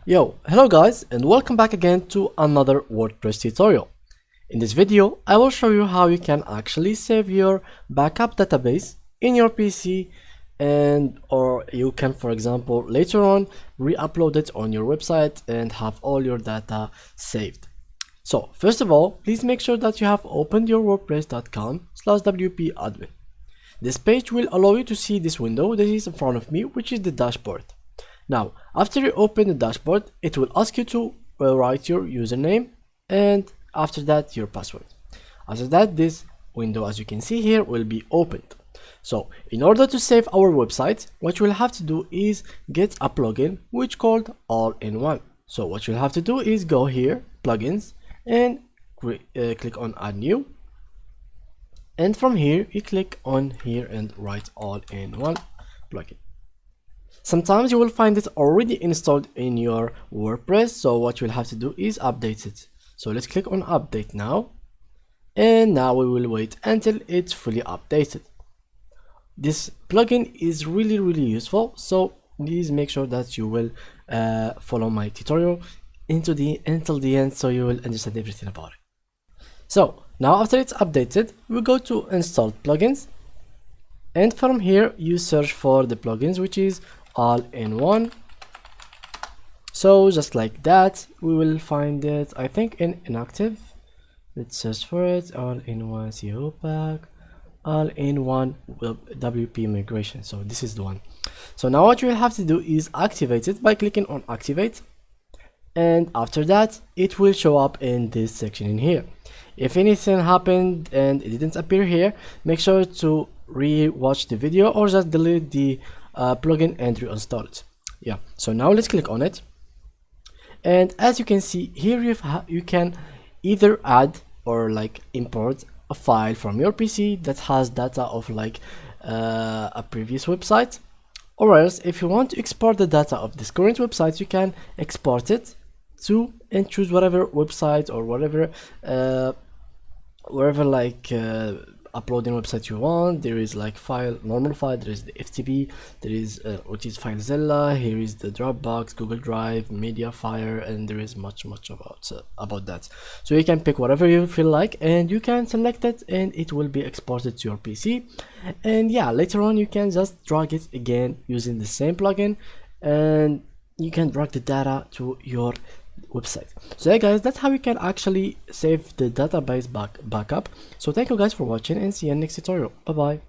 Hello guys, and welcome back again to another WordPress tutorial. In this video, I will show you how you can actually save your backup database in your PC, and or you can, for example, later on re-upload it on your website and have all your data saved. So first of all, please make sure that you have opened your wordpress.com/wp admin. This page will allow you to see this window that is in front of me, which is the dashboard. Now, after you open the dashboard, it will ask you to write your username and after that your password. After that, this window, as you can see here, will be opened. So in order to save our website, what you'll have to do is get a plugin which called all-in-one. So what you'll have to do is go here, plugins, and click on add new. And from here, you click on here and write all-in-one plugin. Sometimes you will find it already installed in your WordPress, so what you'll have to do is update it. So let's click on update now, and now we will wait until it's fully updated. This plugin is really useful, so please make sure that you will follow my tutorial until the end, so you will understand everything about it. So now after it's updated, we go to installed plugins, and from here you search for the plugins which is all-in-one. So just like that, we will find it, I think, in inactive. Let's search for it. All-in-one SEO pack, all-in-one WP migration. So this is the one. So now what you will have to do is activate it by clicking on activate, and after that it will show up in this section in here. If anything happened and it didn't appear here, make sure to re-watch the video or just delete the plugin and reinstall it. So now let's click on it, and as you can see here, you can either add or like import a file from your PC that has data of like a previous website, or else if you want to export the data of this current website, you can export it to and choose whatever website or whatever wherever like uploading website you want. There is like normal file, there is the FTP, there is which is FileZilla, here is the Dropbox, Google Drive, Mediafire, and there is much about that. So you can pick whatever you feel like and you can select it, and it will be exported to your PC. And later on you can just drag it again using the same plugin, and you can drag the data to your website. So guys, that's how you can actually save the database backup. So thank you guys for watching, and see you in the next tutorial. Bye bye.